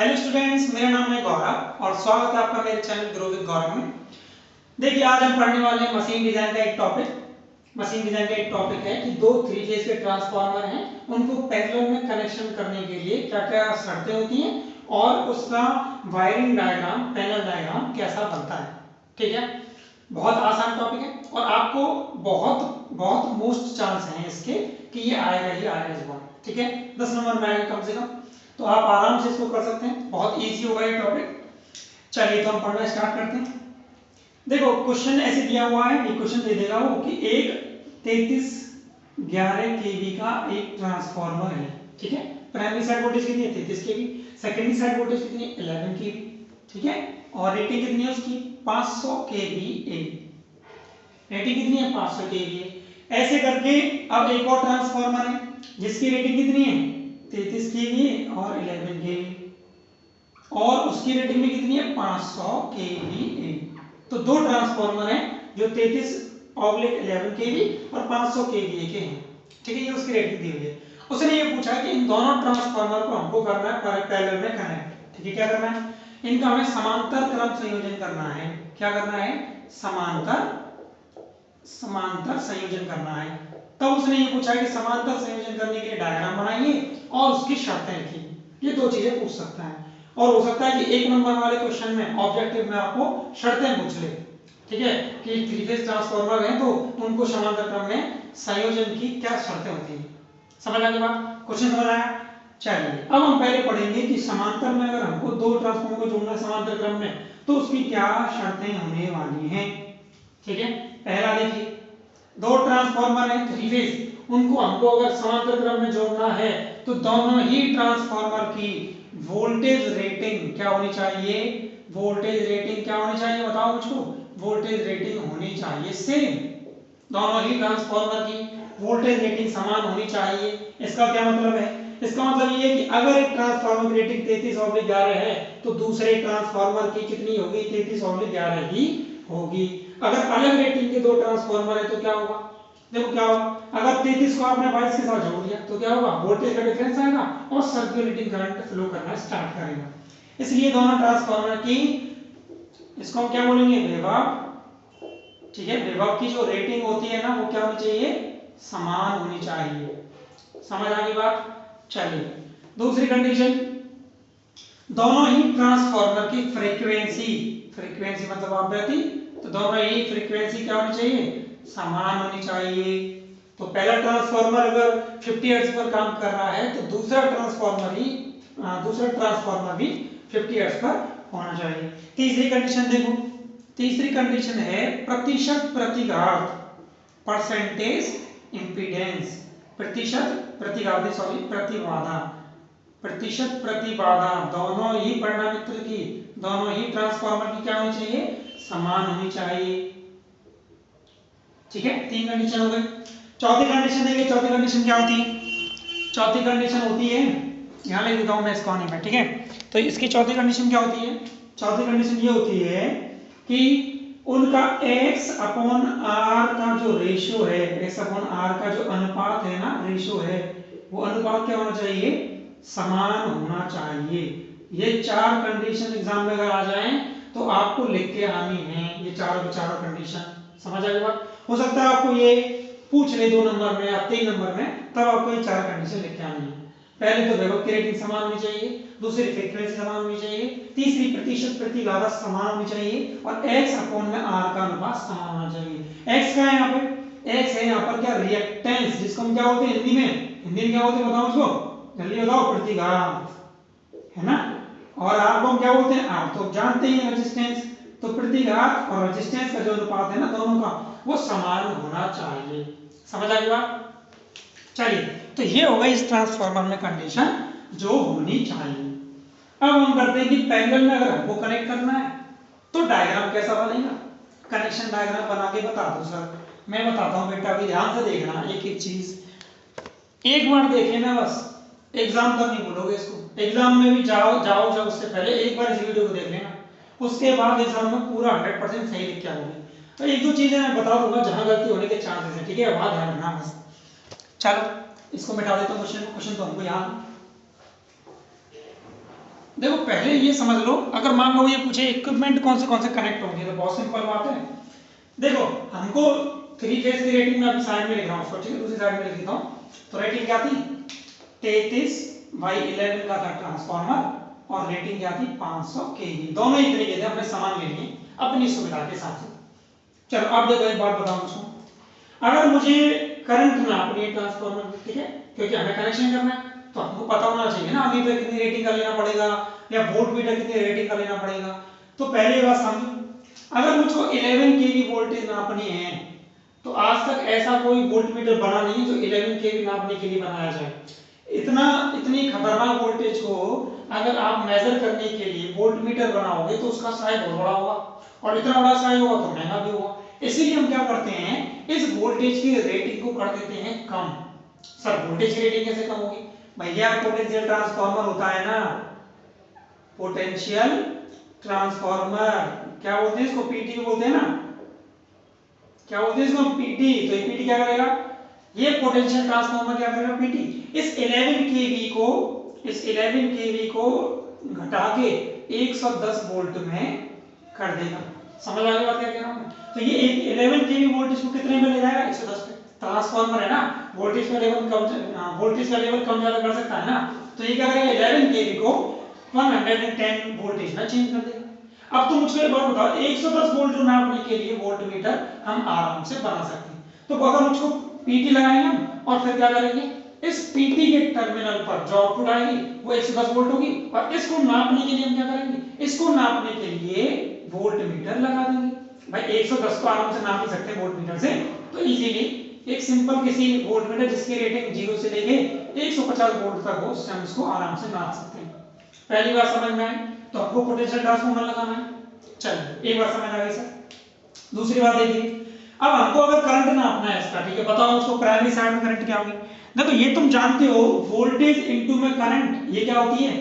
Hello students, मेरा नाम है गौरव और स्वागत है आपका मेरे चैनल ग्रो विद गौरव में। देखिए, आज हम पढ़ने वाले हैं मशीन डिजाइन का एक टॉपिक। मशीन डिजाइन का एक टॉपिक है कि दो 3 फेज के ट्रांसफार्मर हैं, उनको पैरेलल में कनेक्शन करने के लिए क्या-क्या शर्तें होती हैं और उसका वायरिंग डायग्राम, पैनल डायग्राम कैसा बनता है। ठीक है, बहुत आसान टॉपिक है और आपको बहुत बहुत मोस्ट चांस हैं इसके कि ये आएगा ही आएगा इस बार। ठीक है, 10 नंबर में आएगा कम से कम, तो आप आराम से इसको कर सकते हैं, बहुत इजी होगा ये टॉपिक। चलिए तो हम पढ़ना स्टार्ट करते हैं। देखो, क्वेश्चन ऐसे दिया हुआ है, ये क्वेश्चन दे देगा वो कि एक 3311 केवी का एक ट्रांसफार्मर है। ठीक है, प्राइमरी साइड वोल्टेज कितनी है 33 केवी, सेकेंडरी साइड वोल्टेज कितनी है 11 केवी। ठीक है, और रेटिंग कितनी है उसकी 500 केवीए। रेटिंग कितनी है 500 केवीए। ऐसे करके अब एक और ट्रांसफार्मर है जिसकी रेटिंग कितनी है 33 केवीए और 11 केवी, और उसकी रेटिंग में कितनी है 500 केवीए। तो दो ट्रांसफार्मर हैं जो 33/11 केवी और 500 केवीए के हैं। ठीक है, ये उसकी रेटिंग दी हुई है। उसने ये पूछा कि इन दोनों ट्रांसफार्मर को हमको करना है पैरेलल में कनेक्ट। ठीक है, क्या करना है, इनका हमें समांतर क्रम संयोजन करना है। क्या करना है, समांतर संयोजन करना है। तब उसने ये पूछा कि समांतर संयोजन करने के लिए डायग्राम बनाइए और उसकी शर्तें लिखिए। ये दो चीजें पूछ सकता है, और हो सकता है कि 1 नंबर वाले क्वेश्चन में ऑब्जेक्टिव में आपको शर्तें पूछ ले। ठीक है, कि 3 फेज ट्रांसफार्मर है तो उनको समांतर क्रम में संयोजन की क्या शर्तें होती हैं। समझ आ गई बात, क्वेश्चन समझ आया। चलिए अब हम पहले पढ़ेंगे कि समांतर में अगर हमको दो ट्रांसफार्मर को जोड़ना है समांतर क्रम में तो उसकी क्या शर्तें होने वाली हैं। ठीक है, पहला देखिए, दो ट्रांसफार्मर है 3 फेज, उनको हमको अगर समांतर क्रम में जोड़ना है तो दोनों ही ट्रांसफार्मर की वोल्टेज रेटिंग क्या होनी चाहिए। वोल्टेज रेटिंग क्या होनी चाहिए, बताओ मुझको। वोल्टेज रेटिंग होनी चाहिए सेम, दोनों ही ट्रांसफार्मर की वोल्टेज रेटिंग समान होनी चाहिए। इसका क्या मतलब है, इसका मतलब ये है कि अगर एक ट्रांसफार्मर की रेटिंग 33/11 है तो दूसरे ट्रांसफार्मर की कितनी होगी 33/11 ही होगी। अगर अलग रेटिंग के दो ट्रांसफार्मर है तो क्या होगा, देखो क्या होगा, अगर 33 को आपने 22 के साथ जोड़ दिया तो क्या होगा, वोल्टेज का डिफरेंस आएगा और सर्कुलेटिंग करंट फ्लो करना स्टार्ट करेगा। इसलिए दोनों ट्रांसफार्मर की, इसको हम क्या बोलेंगे, विभव। ठीक है, विभव की जो रेटिंग होती है ना वो क्या होनी चाहिए, समान होनी चाहिए। समझ आ गई बात। चलिए दूसरी कंडीशन, दोनों ही ट्रांसफार्मर की फ्रीक्वेंसी, फ्रीक्वेंसी मतलब आवृत्ति, तो दोनों ही फ्रीक्वेंसी क्या होनी चाहिए, समान होनी चाहिए। तो पहला ट्रांसफार्मर अगर 50 हर्ट्ज पर काम कर रहा है तो दूसरा ट्रांसफार्मर भी 50 हर्ट्ज पर होना चाहिए। तीसरी कंडीशन देखो, तीसरी कंडीशन है प्रतिशत प्रतिघात, परसेंटेज इंपीडेंस। प्रतिबाधा, प्रतिशत प्रतिबाधा दोनों ही पढ़ना मित्र की, दोनों ही ट्रांसफार्मर की क्या होनी चाहिए, समान होनी चाहिए। ठीक है, 3 कंडीशन हो गई। चौथी कंडीशन देखिए, चौथी कंडीशन क्या होती है, चौथी कंडीशन होती है, यहां लिख देता हूं मैं इसको आने में। ठीक है, तो इसकी चौथी कंडीशन क्या होती है, चौथी कंडीशन ये होती है कि उनका x/r का जो रेशियो है, x/r का जो अनुपात है ना, रेशियो है, वो अनुपात क्या होना चाहिए, समान होना चाहिए। ये 4 कंडीशन एग्जाम में अगर आ जाएं तो आपको लिख के आनी है, ये चारों कंडीशन। समझ आ गई बात। हो सकता है आपको ये पूछ ले 2 नंबर में या 3 नंबर में, तब आपको ये 4 कंडीशन लिख के आनी है। पहले तो विभव की रेटिंग समान होनी चाहिए, दूसरी फ्रीक्वेंसी समान होनी चाहिए, तीसरी प्रतिशत प्रतिबाधा समान होनी चाहिए, और x/r का अनुपात समान होना चाहिए। x का है यहाँ पे, x है यहाँ पर क्या, रिएक्टेंस, जिसको हम क्या बोलते हैं हिंदी में क्या बोलते हैं बताओ मुझको, जल्दी बताओ, प्रतिघात है ना। और r को हम क्या बोलते हैं, r तो जानते ही हैं रेजिस्टेंस। तो प्रतिघात और रेजिस्टेंस का जो अनुपात है ना दोनों का, वो समान होना चाहिए। समझ आ गई बात। चलिए, तो ये हो गई इस ट्रांसफार्मर में कंडीशन जो होनी चाहिए। अब हम करते हैं कि पैरेलल में अगर हमको कनेक्ट करना है तो डायग्राम कैसा बनेगा, कनेक्शन डायग्राम बना के बता दो सर। मैं बताता हूं बेटा, अभी ध्यान से देखना एक एक चीज, एक बार देखे ना बस, एग्जाम तक नहीं भूलोगे इसको। एग्जाम में भी जाओ जब उससे पहले एक बार इस वीडियो को देख लेना, उसके बाद एग्जाम में पूरा 100% सही लिख के आओगे। तो एक दो चीजें मैं बता दूंगा जहां गलती होने के चांसेस है, ठीक है, वहां ध्यान रखना बस। चलो इसको मिटा देता हूं, क्वेश्चन तो हमको याद, देखो पहले ये समझ लो, अगर मान लो ये पूछे इक्विपमेंट कौन से कनेक्ट होंगे, तो बहुत सिंपल बात है। देखो हमको 3 फेज की रेटिंग में अभी साइड में लिख रहा हूँ उसको, ठीक है, दूसरी साइड में लिख देता हूँ। तो रेटिंग क्या थी, 33/11 का था ट्रांसफार्मर और रेटिंग क्या थी 500 केवी। दोनों ही तरीके से हमने सामान ले लिए अपनी सुविधा के हिसाब से। चलो अब देखो एक बात बताऊं उसको, अगर मुझे करंट नापनी है ट्रांसफार्मर, ठीक है, क्योंकि हमें कनेक्शन करना है तो हमको पता होना चाहिए ना अमीटर कितनी रेटिंग का लेना पड़ेगा या वोल्ट मीटर कितनी रेटिंग का लेना पड़ेगा। तो पहले ये बात समझो, अगर मुझको 11 केवी वोल्टेज नापनी है तो आज तक ऐसा कोई वोल्ट मीटर बना नहीं है जो 11 केवी नापने के लिए बनाया जाए। इतनी खतरनाक वोल्टेज को अगर आप मेजर करने के लिए वोल्ट मीटर बनाओगे तो उसका साइज बहुत बड़ा होगा, और इतना बड़ा साइज होगा तो महंगा भी होगा। इसीलिए हम क्या करते हैं, इस वोल्टेज की रेटिंग को कर देते हैं कम। सर वोल्टेज की रेटिंग कैसे कम होगी, भैया पोटेंशियल ट्रांसफार्मर होता है ना, पोटेंशियल ट्रांसफार्मर, क्या बोलते हैं इसको, पीटी भी बोलते हैं ना, क्या बोलते हैं इसको, पीटी। तो ये पीटी क्या करेगा, ये पोटेंशियल ट्रांसफार्मर क्या करेगा, पीटी इस 11 केवी को घटा के 110 वोल्ट में कर देगा। समझ आ गई बात क्या कह रहा हूं मैं? तो ये 11 केवी वोल्टेज को कितने में ले जाएगा, 110 पे। ट्रांसफार्मर है ना, वोल्टेज का लेवल कम ज्यादा कर सकता है ना, तो ये क्या करेगा 11 केवी को 110 वोल्टेज में चेंज कर देगा। अब तो मुझको एक बात बताओ, 110 वोल्ट नापने के लिए वोल्ट मीटर हम आराम से बना सकते हैं। तो अगर मुझको पीटी लगाएंगे हम और फिर क्या करेंगे, इस पीटी के टर्मिनल पर जो आउटपुट आएगी वो 110 वोल्ट होगी, और इसको नापने के लिए हम क्या करेंगे, इसको नापने के लिए वोल्ट मीटर लगा देंगे। भाई 110 को आराम से नाप ही सकते हैं वोल्ट मीटर से, तो इजीली एक सिंपल किसी वोल्ट मीटर जिसकी रेटिंग 0 से लेके 150 वोल्ट तक हो, उससे हम इसको आराम से नाप सकते हैं। पहली बार समझ में आई, तो आपको पोटेंशियल ट्रांसफार्मर लगाना है। चलिए एक बार समझ आ गई सर। दूसरी बात देखिए, अब हमको अगर करंट नापना है इसका, ठीक है, बताओ उसको प्राइमरी साइड में करंट क्या होगी। देखो ये तुम जानते हो वोल्टेज इनटू में करंट, ये क्या होती है,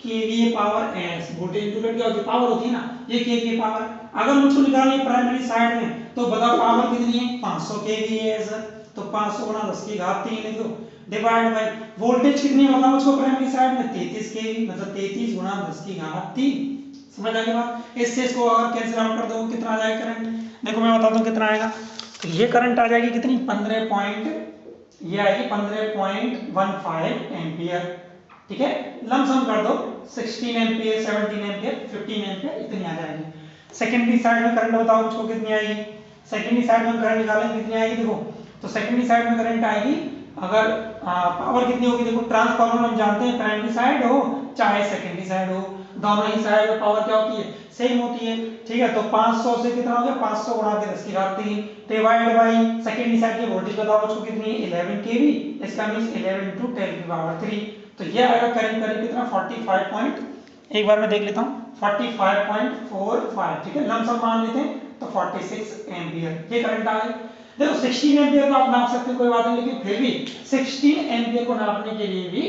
KVA power S. Voltage into current क्या होती है, पावर होती है ना, ये केवीए पावर। अगर मुझको निकालनी है प्राइमरी साइड में तो बताओ पावर कितनी है, 500 केवीए है सर। तो 500 गुणा 10 की घात 3 लिख दो, डिवाइड बाय वोल्टेज कितनी है बताओ मुझको प्राइमरी साइड में, 33 केवी, मतलब 33 गुणा 10 की घात 3। समझ आ गई बात। इससे इसको अगर कैंसिल आउट कर दो कितना आ जाएगा करंट, देखो मैं बताता हूँ कितना आएगा। तो ये करंट आ जाएगी कितनी, 15 एम्पियर, ठीक है, लमसम कर दो 16 एम्पियर, 17 एम्पियर, 15 एम्पियर, इतनी आ जाएगी। सेकेंडरी साइड में करंट बताओ मुझको कितनी आएगी, सेकेंडरी साइड में करंट निकालेंगे कितनी आएगी, देखो तो सेकेंडरी साइड में करंट आएगी, अगर पावर कितनी होगी, देखो ट्रांसफार्मर हम जानते हैं प्राइमरी साइड हो चाहे सेकेंडरी साइड हो, दोनों ही साइड में पावर क्या होती है, सेम होती है, ठीक है। तो 500 से कितना हो गया, 500 गुणा के 10 की घात 3 डिवाइड बाय सेकेंडरी साइड की वोल्टेज बताओ मुझको कितनी है, 11 केवी, इसका मींस 11 × 10 की पावर 3। तो ये आएगा करीब करीब कितना, 45 पॉइंट, एक बार मैं देख लेता हूं, 45.45, ठीक है, लमसम मान लेते हैं, तो 46 एम्पियर ये करंट आ गया। देखो 16 एम्पियर को आप नाप सकते हैं कोई बात नहीं, लेकिन फिर भी 16 एम्पियर को नापने के लिए भी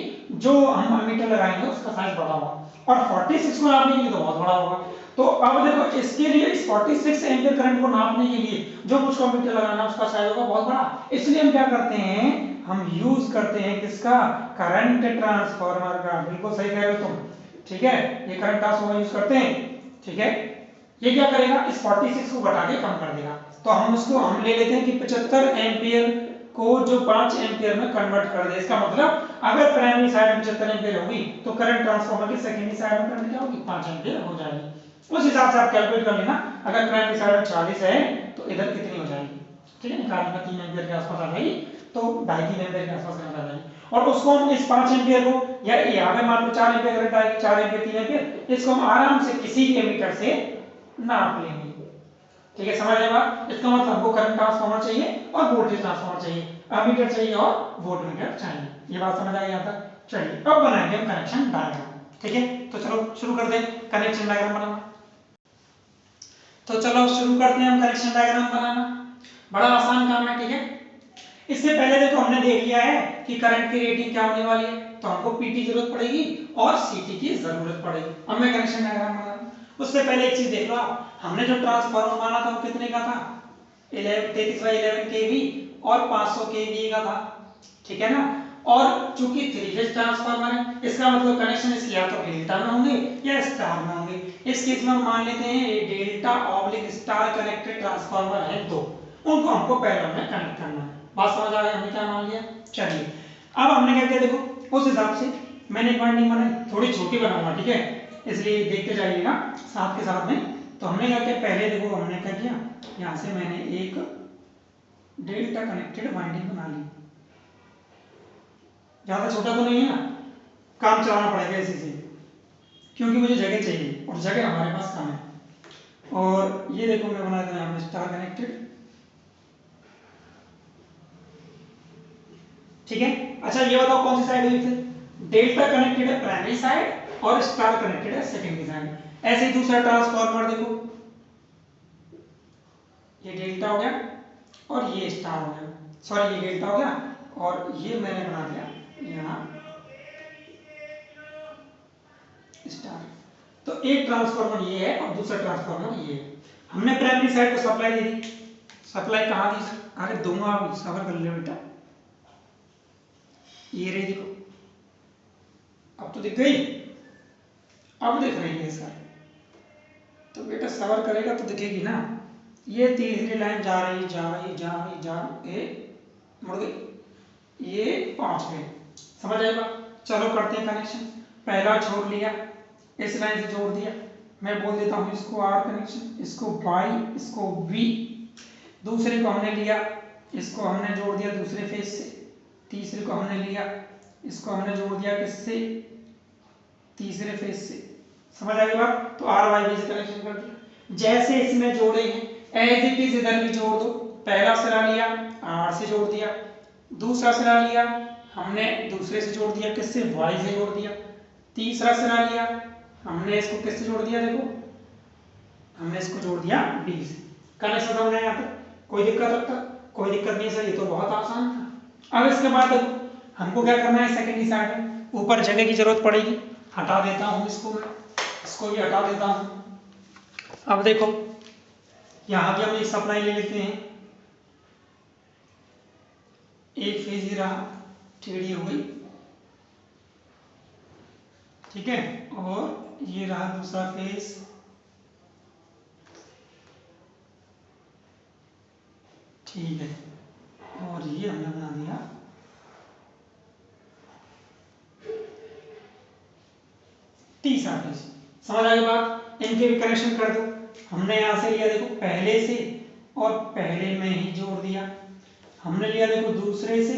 जो हम एमीटर लगाएंगे उसका साइज बड़ा होगा, और 46 को नापने के लिए तो बहुत बड़ा होगा। तो अब देखो इसके लिए इस 46 एम्पियर करंट को नापने के लिए जो कुछ एमीटर लगाना उसका साइज होगा बहुत बड़ा। इसलिए हम क्या करते हैं, हम यूज करते हैं किसका, करंट ट्रांसफार्मर का। बिल्कुल सही कह रहे हो तुम, ठीक है, ये करंट ट्रांसफार्मर यूज करते हैं, ठीक है। ये क्या करेगा, इस 46 को घटा के कम कर देगा। तो हम ले लेते हैं कि 75 एम्पियर को जो 5 एम्पियर में कन्वर्ट कर दे। इसका मतलब अगर प्राइमरी साइड में 75 एम्पियर होगी तो करंट ट्रांसफार्मर की सेकेंडरी साइड में करंट क्या होगी, 5 एम्पियर हो जाएगी। उस हिसाब से आप कैलकुलेट कर लेना, अगर प्राइमरी साइड में 40 है तो इधर कितनी हो जाएगी, ठीक है, निकालने में 3 एम्पियर के आसपास आ जाएगी, तो 2.5-3 एम्पियर के आसपास करंट आ जाएगी। और उसको हम इस 5 एम्पियर को, या यहाँ पे मान लो 4 एम्पियर करंट आएगी, 4 एम्पियर 3 एम्पियर, इसको हम आराम से किसी भी एमीटर से नाप लेंगे, ठीक है, समझ आए बात। इसका मतलब हमको करंट ट्रांसफार्मर चाहिए और वोल्टेज ट्रांसफार्मर चाहिए, एमीटर चाहिए और वोल्टमीटर चाहिए। ये बात समझ आई यहाँ तक। चलिए अब बनाएंगे हम कनेक्शन डायग्राम, ठीक है। तो चलो शुरू करते हैं कनेक्शन डायग्राम बनाना। तो चलो शुरू करते हैं हम कनेक्शन डायग्राम बनाना, बड़ा आसान काम है, ठीक है। इससे पहले देखो हमने देख लिया है कि करंट की रेटिंग क्या होने वाली है, तो हमको पीटी जरूरत पड़ेगी और सीटी की जरूरत पड़ेगी। अब मैं कनेक्शन डायग्राम बना, उससे पहले एक चीज देख लो आप, हमने जो ट्रांसफार्मर माना था वो कितने का था, 33/11 केवी और 500 केवी का था, ठीक है ना। और चूंकि थ्री फेज ट्रांसफार्मर है, इसका मतलब कनेक्शन इसके या तो डेल्टा में होंगे या स्टार में होंगे। इस केस में हम मान लेते हैं ये delta oblique star connected transformer है, तो उनको हमको पैरेलल में कनेक्ट करना है। बात समझ आ गई? हमने क्या मान लिया? चलिए अब हमने क्या किया, देखो उस हिसाब से मैंने बाइंडिंग बनाई, थोड़ी छोटी बनाऊंगा, ठीक है, इसलिए देखते जाइएगा साथ के साथ में। तो हमने क्या किया, पहले देखो हमने क्या किया, यहाँ से मैंने एक डेल्टा कनेक्टेड बाइंडिंग बना ली। ज्यादा छोटा तो नहीं है ना, काम चलाना पड़ेगा इसी से, क्योंकि मुझे जगह चाहिए और जगह हमारे पास कम है। और ये देखो मैं बना देता हूँ स्टार कनेक्टेड, ठीक है। अच्छा ये बताओ कौन सी साइड हुई फिर? डेल्टा कनेक्टेड है प्राइमरी साइड और स्टार कनेक्टेड है सेकेंडरी साइड। ऐसे ही दूसरा ट्रांसफार्मर देखो, ये डेल्टा हो गया और ये स्टार हो गया, सॉरी ये डेल्टा हो गया और ये मैंने बना दिया यहाँ स्टार। तो एक ट्रांसफार्मर ये है और दूसरा ट्रांसफार्मर ये है। हमने प्राइमरी साइड को सप्लाई दे दी। सप्लाई कहाँ दी? अरे दूंगा, सबर कर ले बेटा, ये रही देखो, अब तो दिख गई, अब दिख रही है सर, तो बेटा सबर करेगा तो दिखेगी ना। ये तीसरी लाइन जा रही जा रही जा रही जा रही, मुड़ गई, ये पहुंच गई, समझ आएगा? चलो करते हैं कनेक्शन। पहला छोड़ लिया, इस लाइन से जोड़ दिया, मैं बोल देता हूँ इसको आर कनेक्शन, इसको वाई, इसको वी। दूसरे को हमने लिया, इसको हमने जोड़ दिया दूसरे फेज से। तीसरे को हमने लिया, इसको हमने जोड़ दिया किससे? तीसरे फेज से। समझ आ गई बात? तो आर वाई वी से कनेक्शन कर दिया। जैसे इसमें जोड़े हैं एज इट इज इधर भी जोड़ दो। पहला सिरा लिया, आर से जोड़ दिया, दूसरा सिरा लिया हमने दूसरे से जोड़ दिया, किससे? वाई से जोड़ दिया। तीसरा सिरा लिया हमने इसको किससे जोड़ दिया? देखो हमने इसको जोड़ दिया बी से। कनेक्शन समझ आया? यहाँ पर कोई दिक्कत अब तक? कोई दिक्कत नहीं सर, ये तो बहुत आसान था। अब इसके बाद हमको क्या करना है, सेकेंडरी साइड में ऊपर जगह की जरूरत पड़ेगी, हटा देता हूँ इसको मैं, इसको भी हटा देता हूँ। अब देखो यहाँ भी हम एक सप्लाई ले लेते हैं, एक फेज ही रहा, टेढ़ी हो गई, ठीक है, और ये रहा दूसरा फेज, ठीक है, और ये हमने बना दिया तीसरा फेज। समझ आ गई बात? इनके भी कनेक्शन कर दो। हमने यहां से लिया देखो पहले से और पहले में ही जोड़ दिया, हमने लिया देखो दूसरे से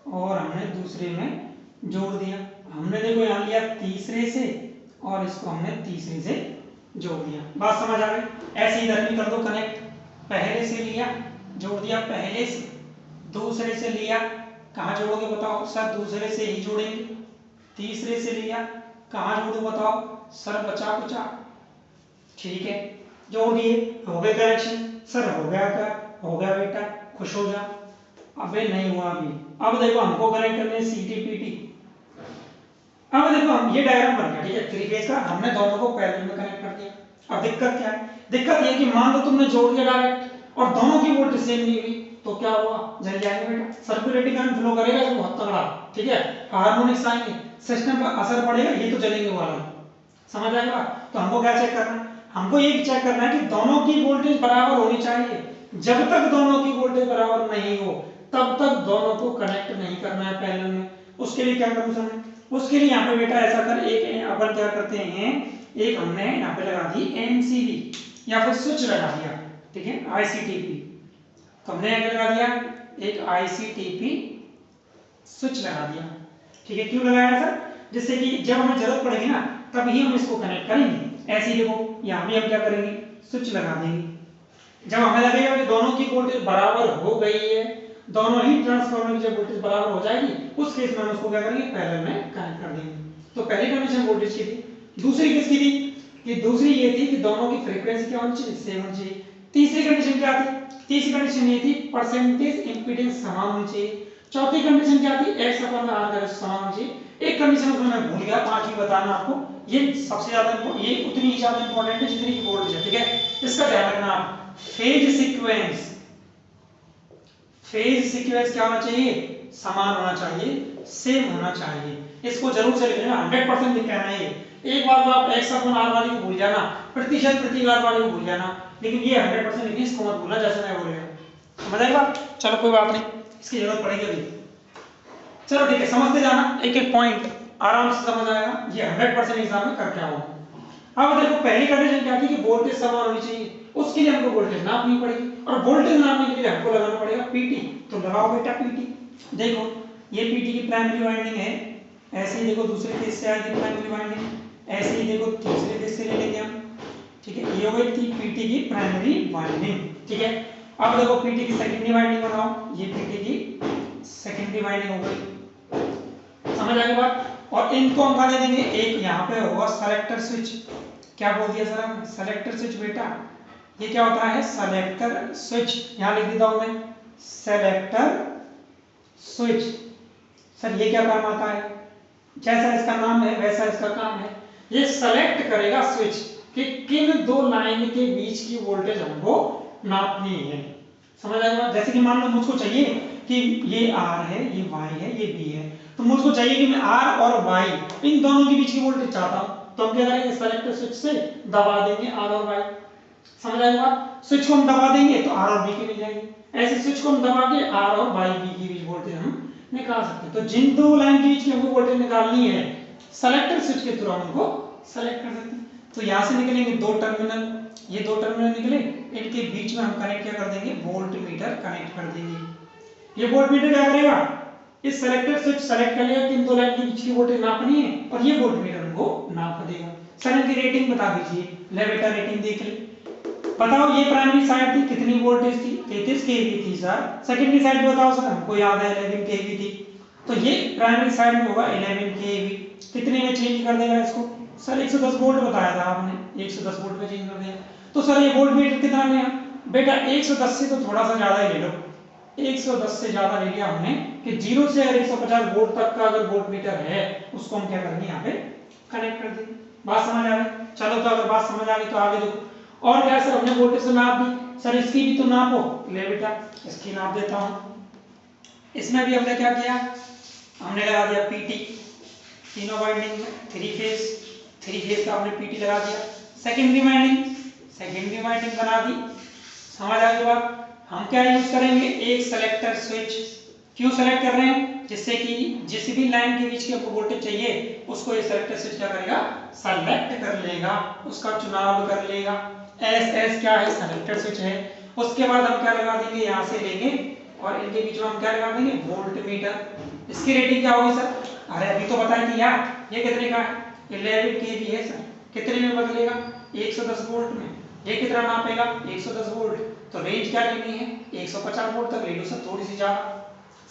और हमने दूसरे में जोड़ दिया, हमने देखो यहाँ लिया तीसरे से और इसको हमने तीसरे से जोड़ दिया। बात समझ आ गई? ऐसे इधर भी कर दो कनेक्ट, पहले से लिया जोड़ दिया, पहले से, दूसरे से लिया, कहाँ जोड़ोगे बताओ सर? दूसरे से ही जोड़ेंगे। तीसरे से लिया, कहाँ जोड़ो बताओ सर? बचा कुचा, ठीक है, जोड़ दिए, हो गए कनेक्शन। सर हो गया क्या? हो गया बेटा, खुश हो जा। अबे नहीं हुआ अभी। अब देखो हमको कनेक्ट करने हैं सीटीपीटी। अब देखो हम ये डायग्राम बन गया, ठीक है, थ्री फेज का, हमने दोनों को पैरेलल में कनेक्ट कर दिया। अब दिक्कत क्या है? दिक्कत ये कि मान लो तुमने जोड़ दिया डायरेक्ट और दोनों की वोल्टेज सेम नहीं हुई, तो क्या हुआ? जल जाएगा बेटा, सर्कुलेटिंग करंट फ्लो करेगा जो बहुत तगड़ा, ठीक है, हार्मोनिक्स आएंगे, सिस्टम पर असर पड़ेगा, ये तो जलेंगे वाला। समझ आएगा? तो हमको क्या चेक करना है? हमको ये चेक करना है कि दोनों की वोल्टेज बराबर होनी चाहिए। जब तक दोनों की वोल्टेज बराबर नहीं हो तब तक दोनों को कनेक्ट नहीं करना है पैरेलल में। उसके लिए क्या कंडीशन है? उसके लिए यहाँ पे बेटा ऐसा कर, एक अपन क्या करते हैं, एक हमने यहाँ पे लगा दी एमसीबी या फिर स्विच लगा दिया, ठीक है, आईसीटीपी। तो हमने यहाँ लगा दिया एक आईसीटीपी स्विच लगा दिया, ठीक है। क्यों लगाया सर? जिससे कि जब हमें जरूरत पड़ेगी ना तभी हम इसको कनेक्ट करेंगे। ऐसे ही देखो यहाँ भी हम क्या करेंगे, स्विच लगा देंगे। जब हमें लगेगा कि दोनों की वोल्टेज बराबर हो गई है, दोनों ही ट्रांसफार्मर की जब वोल्टेज बराबर हो जाएगी, उस केस में हम उसको क्या करेंगे, पैरेलल में कनेक्ट कर देंगे। तो पहली कंडीशन वोल्टेज की थी। दूसरी किसकी थी? कि दूसरी ये थी कि दोनों की फ्रीक्वेंसी क्या होनी चाहिए, सेम होनी चाहिए। तीसरी कंडीशन क्या थी? तीसरी कंडीशन ये थी परसेंटेज इंपीडेंस समान होनी चाहिए। चौथी कंडीशन क्या थी? x अपन r का रेशो समान होनी चाहिए। एक कंडीशन उसमें मैं भूल गया, पांचवी बताना आपको, ये सबसे ज्यादा ये उतनी ही ज्यादा इंपॉर्टेंट है जितनी की वोल्टेज है, ठीक है, इसका ध्यान रखना आप। फेज सीक्वेंस, फेज सीक्वेंस क्या होना चाहिए, समान होना चाहिए, सेम होना चाहिए। इसको जरूर से लिखना, 100% लिख के आना है। एक बार तो आप x अपॉन r वाली को भूल जाना, प्रतिशत प्रतिघात वाली को भूल जाना, लेकिन ये 100% लिखनी, इसको मत भूलना जैसे मैं बोल रहा हूं। समझ आएगा? चलो कोई बात नहीं, इसकी जरूरत पड़ेगी अभी। चलो ठीक है, समझते जाना एक एक पॉइंट, आराम से समझ आएगा। ये 100% एग्जाम में करके आओ। अब देखो पहली कंडीशन क्या थी कि वोल्टेज समान होनी चाहिए, उसके लिए हमको वोल्टेज नापनी पड़ेगी, और वोल्टेज नापने के लिए हमको लगाना पड़ेगा पीटी। तो लगाओ बेटा पीटी। देखो ये पीटी की प्राइमरी वाइंडिंग है, ऐसे ही देखो दूसरे केस से आएगी प्राइमरी वाइंडिंग, ऐसे ही देखो तीसरे केस से ले लेंगे हम। ठीक है, ये हो गई थी पीटी की प्राइमरी वाइंडिंग। ठीक है, अब देखो पीटी की सेकेंडरी वाइंडिंग बनाओ, ये पीटी की सेकेंडरी वाइंडिंग हो गई। समझ आ गई बात? और इनको हम क्या देंगे, एक यहाँ पे होगा सेलेक्टर स्विच। क्या बोल दिया सर हमने, सेलेक्टर स्विच बेटा। ये क्या होता है, सेलेक्टर स्विच, यहाँ लिख देता हूं मैं सेलेक्टर स्विच। सर ये क्या काम आता है, जैसा इसका नाम है वैसा इसका काम है। ये सेलेक्ट करेगा स्विच कि किन दो लाइन के बीच की वोल्टेज हमको नापनी है। समझ आएगा? जैसे कि मान लो मुझको चाहिए कि ये R है, ये Y है, ये B है, तो मुझको चाहिए कि मैं R और Y इन दोनों के बीच की वोल्टेज चाहता हूं, तो हम क्या करेंगे, सेलेक्टर स्विच से दबा देंगे R और Y। समझ आएगा बात? स्विच को हम दबा देंगे तो R और B की मिल जाएगी, ऐसे स्विच को हम दबा के R और Y B की बीच वोल्टेज हम निकाल सकते हैं। तो जिन दो लाइन के बीच में हमको वोल्टेज निकालनी है, सेलेक्टर स्विच के थ्रू हम उनको सेलेक्ट कर सकते हैं। तो यहाँ से निकलेंगे दो टर्मिनल, ये दो टर्मिनल निकले, इनके बीच में हम कनेक्ट क्या कर देंगे, वोल्ट मीटर कनेक्ट कर देंगे। ये वोल्ट मीटर क्या करेगा, इस सेलेक्टर स्विच सेलेक्ट कर लिया कि इन दो लाइन के बीच की वोल्टेज नापनी है, और ये वोल्ट मीटर उनको नाप देगा। सर इनकी रेटिंग बता दीजिए, ले बेटा रेटिंग देख ले। बताओ ये प्राइमरी साइड थी, कितनी वोल्टेज थी, 33 केवी थी सर। सेकेंडरी साइड बताओ सर, हमको याद है 11 केवी थी, तो ये प्राइमरी साइड में होगा 11 केवी। कितने में चेंज कर देगा इसको, सर 110 वोल्ट बताया था आपने, 110 वोल्ट में चेंज कर देगा। तो सर ये वोल्ट मीटर कितना लें बेटा, 110 से तो थोड़ा सा ज्यादा ही ले लो, 110 से ज्यादा ले लिया हमने कि 0 से 150 वोल्ट तक का अगर वोल्ट मीटर है, उसको हम क्या करेंगे, यहाँ पे कनेक्ट कर देंगे। बात समझ आ गई? चलो तो अगर बात समझ आ गई तो आगे देखो। और क्या सर, हमने वोल्टेज तो नाप दी, सर इसकी भी तो नापो, ले बेटा इसकी नाप देता हूं। इसमें भी हमने क्या किया, हमने लगा दिया पीटी, तीनों वाइंडिंग में थ्री फेज का हमने पीटी लगा दिया। सेकेंडरी वाइंडिंग बना दी। समझ आ गई बात? हम क्या यूज करेंगे, एक सेलेक्टर स्विच। क्यों सेलेक्ट कर रहे हैं, जिससे कि जिस भी लाइन के बीच की आपको वोल्टेज चाहिए, उसको ये सेलेक्टर स्विच क्या करेगा, सेलेक्ट कर लेगा, उसका चुनाव कर लेगा। एस क्या है, सेलेक्टर स्विच है। उसके बाद हम क्या लगा देंगे, यहाँ से लेंगे और इनके बीच में हम क्या लगा देंगे, वोल्ट मीटर। इसकी रेटिंग क्या होगी सर, अरे अभी तो बताई थी यार, ये कितने का है, 11 केवी है सर। कितने में बदलेगा, 110 वोल्ट में। ये कितना नापेगा, 110 वोल्ट। तो रेंज क्या लेनी है, 150 वोल्ट तक ले लो सर, थोड़ी सी ज्यादा।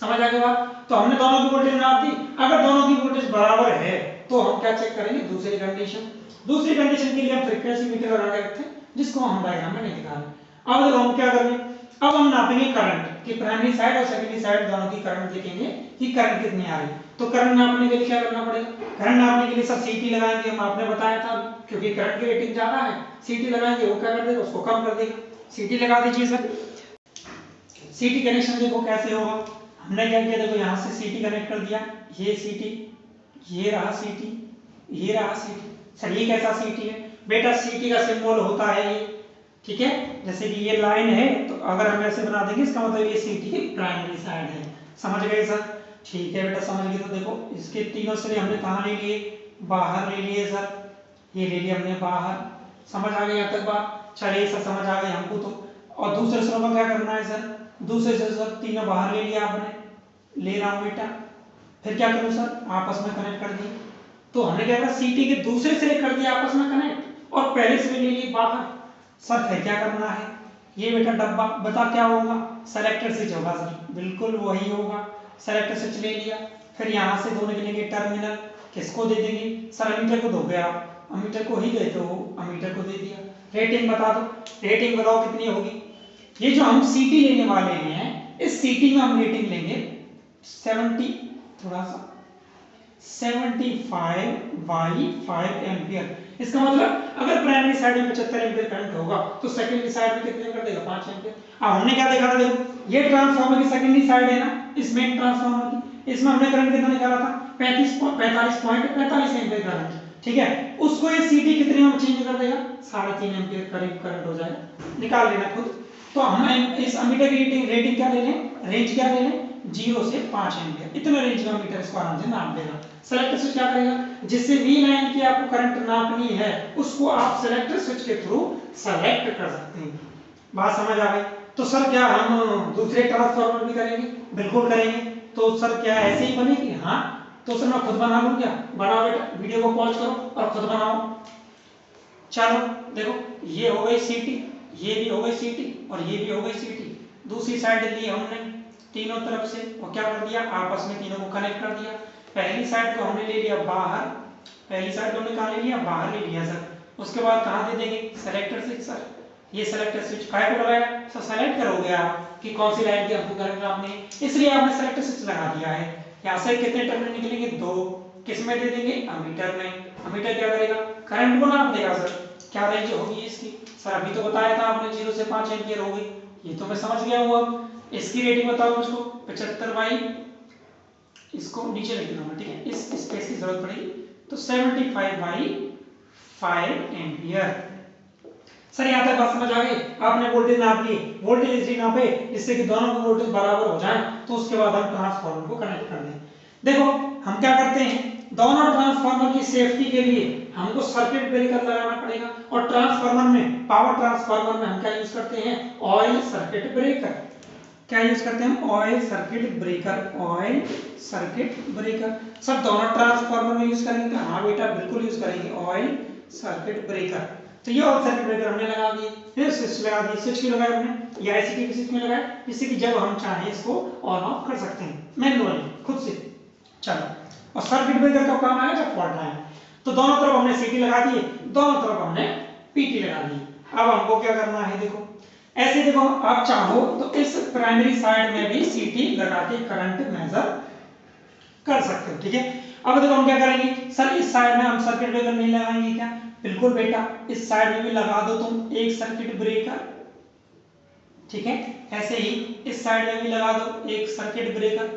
समझ आ गई बात? तो हमने दोनों की वोल्टेज नाप दी। अगर दोनों की वोल्टेज बराबर है तो हम क्या चेक करेंगे, दूसरी कंडीशन के लिए हम फ्रीक्वेंसी मीटर लगा के रखते हैं, जिसको हम डायग्राम में नहीं दिखा रहे। अब देखो हम क्या करेंगे, अब हम नापेंगे करंट कि प्राइमरी साइड और सेकेंडरी साइड दोनों की करंट देखेंगे कि करंट कितनी आ रही है। तो करंट नापने के लिए क्या करना पड़ेगा, करंट नापने के लिए सब सीटी लगाएंगे, हम आपने बताया था, क्योंकि करंट की रेटिंग ज्यादा है, सीटी लगाएंगे, वो क्या कर देगा, उसको कम कर देगा। सीटी लगा दीजिए सर। सीटी कनेक्शन देखो कैसे होगा, हमने क्या किया, देखो यहाँ से सीटी कनेक्ट कर दिया, ये सीटी, ये रहा सीटी, ये रहा सीटी। सर ये कैसा सीटी है बेटा, सीटी का सिंबल होता है ये, ठीक है। जैसे कि ये लाइन है, तो अगर हम ऐसे बना देंगे, इसका मतलब ये सीटी की प्राइमरी साइड है। समझ गए सर? ठीक है बेटा, समझ गए। तो देखो इसके तीनों सिरे हमने कहाँ ले लिए, बाहर ले लिए सर, ये ले लिए हमने बाहर। समझ आ गई यहाँ तक बात? चलिए सर समझ आ गई हमको तो। और दूसरे सिरों का क्या करना है सर, दूसरे सिरे सर तीनों बाहर ले लिया आपने, ले रहा हूँ बेटा। फिर क्या करूँ सर, आपस में कनेक्ट कर दिए। तो हमने क्या करा, सीटी के दूसरे सिरे कर दिया आपस में कनेक्ट, और पहले सिरे ले लिए बाहर। सर फिर क्या करना है, ये बेटा डब्बा बता क्या होगा, सेलेक्टर स्विच होगा सर, बिल्कुल वही होगा। सेलेक्टर स्विच ले लिया, फिर यहाँ से दोनों के लिए टर्मिनल किसको दे देंगे सर, अमीटर को दोगे आप, अमीटर को ही देते हो, अमीटर को दे दिया। रेटिंग बता दो, रेटिंग बताओ कितनी होगी। ये जो हम सीटी लेने वाले हैं, इस सीटी में हम रेटिंग लेंगे 75/5 एम्पियर। इसका मतलब अगर प्राइमरी साइड में 75 एम्पीयर करंट होगा तो सेकेंडरी साइड में कितने कर देगा 5 एम्पीयर। अब हमने क्या देखा था, देखो ये ट्रांसफार्मर की सेकेंडरी साइड है ना इस मेन ट्रांसफार्मर की, इसमें हमने करंट कितना निकाला था 45.45 एम्पीयर करंट, ठीक है। उसको ये सीटी कितने में चेंज कर देगा 3.5 एम्पीयर करीब करंट हो जाएगा, निकाल लेना खुद। तो हम इस अमीटर की रेटिंग क्या ले लें, रेंज क्या ले लें 0 से 5 एम्पीयर, इतना रेंज का मीटर इसको आराम से नाप देगा। सेलेक्टर स्विच क्या करेगा, जिससे वी लाइन की आपको करंट नापनी है उसको आप सेलेक्टर स्विच के थ्रू सेलेक्ट कर सकते हैं। बात समझ आ गई। तो सर क्या हम दूसरे ट्रांसफार्मर भी करेंगे, बिल्कुल करेंगे। तो सर क्या ऐसे ही बनेगी, हाँ। तो सर मैं खुद बना लूं क्या, बनाओ बेटा, वीडियो को पॉज करो और खुद बनाओ। चलो देखो ये हो गई सीटी, ये भी हो गई सीटी और ये भी हो गई सीटी। दूसरी साइड ली हमने तीनों तरफ से और क्या कर दिया आपस में तीनों को कनेक्ट कर दिया। पहली साइड को हमने ले लिया बाहर, पहली साइड को हमने कहां ले लिया बाहर ले लिया सर। उसके बाद कहां दे देंगे सेलेक्टर स्विच सर। ये सेलेक्टर स्विच काय को लगाया सर, सेलेक्ट करोगे आप कि कौन सी लाइन की आपको करंट नापनी है, इसलिए आपने सेलेक्टर स्विच लगा दिया है। यहां से कितने टर्मिनल निकलेंगे 2, किस में दे देंगे अमीटर में। अमीटर क्या करेगा करंट को नाप देगा सर। क्या रेंज होगी इसकी सर, अभी तो बताया था आपने 0 से 5 एम्पीयर हो गई, ये तो मैं समझ गया हूं। अब इसकी रेटिंग बताओ मुझको 75 बाई, इसको नीचे लिख दूंगा, ठीक है, इस स्पेस की जरूरत पड़ेगी तो 75 बाई 5 एम्पीयर। सर यहां तक बात समझ आ गई। आपने वोल्टेज नाप ली, वोल्टेज इसलिए नापे जिससे कि दोनों के वोल्टेज बराबर हो जाए, तो उसके बाद हम ट्रांसफार्मर को कनेक्ट कर दें। देखो हम क्या करते हैं, दोनों ट्रांसफार्मर की सेफ्टी के लिए हमको सर्किट ब्रेकर लगाना पड़ेगा। और ट्रांसफार्मर में, पावर ट्रांसफार्मर में हम क्या यूज करते हैं ऑयल सर्किट ब्रेकर। क्या यूज करते हैं oil circuit breaker, oil circuit breaker. Sir दोनों ट्रांसफार्मर में यूज करेंगे, हाँ बेटा बिल्कुल यूज करेंगे ऑयल सर्किट ब्रेकर। तो ये ऑयल सर्किट ब्रेकर हमने लगा दिए, फिर स्विच लगा दिए। स्विच क्यों लगाया हमने, या आईसी की स्विच में लगाया जिससे कि जब हम चाहें इसको ऑन ऑफ कर सकते हैं मैन्युअली खुद से। चलो, और सर्किट ब्रेकर का काम आया जब फॉल्ट आया। तो दोनों तरफ हमने सीटी लगा दी, दोनों तरफ हमने पीटी लगा दी। अब हमको क्या करना है, देखो ऐसे, देखो आप चाहो तो इस प्राइमरी साइड में भी सीटी लगा के करंट मेजर कर सकते हो, ठीक है। अब देखो हम क्या करेंगे सर, इस साइड में हम सर्किट ब्रेकर नहीं लगाएंगे क्या, बिल्कुल बेटा, इस साइड में भी लगा दो तुम एक सर्किट ब्रेकर, ठीक है। ऐसे ही इस साइड में भी लगा दो एक circuit breaker,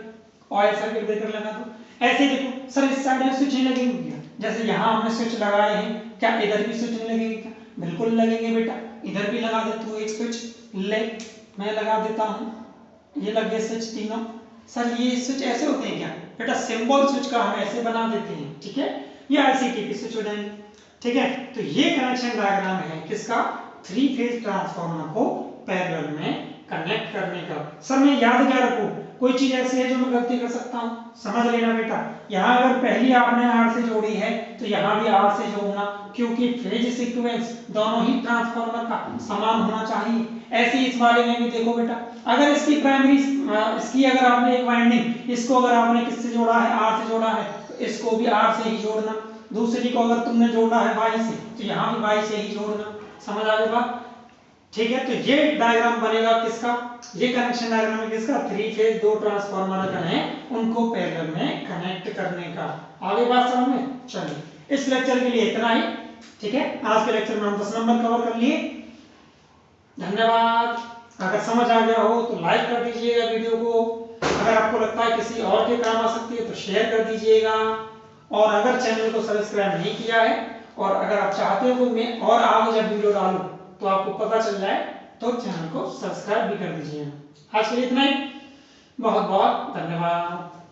oil circuit breaker लगा दो। ऐसे देखो सर इस साइड में स्विच नहीं लगेंगे क्या, जैसे यहाँ हमने स्विच लगाए हैं, क्या इधर भी स्विच नहीं लगेंगे क्या, बिल्कुल लगेंगे बेटा। इधर भी लगा दे तू एक स्विच, ले मैं लगा देता हूँ, ये लग गए स्विच तीनों। सर ये स्विच ऐसे होते हैं क्या बेटा, सिंबल स्विच का हम ऐसे बना देते हैं, ठीक है। ये आईसीटीपी स्विच हो जाएंगे, ठीक है। तो ये कनेक्शन डायग्राम है किसका, 3 फेज ट्रांसफार्मर को पैरेलल में कनेक्ट करने का। सर मैं याद क्या रखूं, कोई चीज ऐसी है जो मैं गलती कर सकता हूं, समझ लेना बेटा। यहाँ अगर पहली आपने आर से जोड़ी है तो यहाँ भी आर से जोड़ना, क्योंकि फेज सीक्वेंस दोनों ही ट्रांसफार्मर का समान होना चाहिए। ऐसे इस वाले में भी देखो बेटा, अगर इसकी प्राइमरी इसकी अगर आपने एक वाइंडिंग, इसको अगर आपने किससे जोड़ा है आर से जोड़ा है, तो इसको भी आर से ही जोड़ना। दूसरी को अगर तुमने जोड़ा है वाई से, तो यहाँ भी वाई से ही जोड़ना। समझ आ गई बात, ठीक है। तो ये डायग्राम बनेगा किसका, ये कनेक्शन डायग्राम है किसका, 3 फेज 2 ट्रांसफार्मर अगर हैं उनको पैरेलल में कनेक्ट करने का। आगे बात समझ में, चलिए इस लेक्चर के लिए इतना ही, ठीक है। आज के लेक्चर में हम 10 नंबर कवर कर लिए। धन्यवाद। अगर समझ आ गया हो तो लाइक कर दीजिएगा वीडियो को, अगर आपको लगता है किसी और के काम आ सकती है तो शेयर कर दीजिएगा, और अगर चैनल को सब्सक्राइब नहीं किया है और अगर आप चाहते हो कि मैं और आगे जब वीडियो डालूं तो आपको पता चल जाए, तो चैनल को सब्सक्राइब भी कर दीजिए। आज के लिए इतना ही, बहुत बहुत धन्यवाद।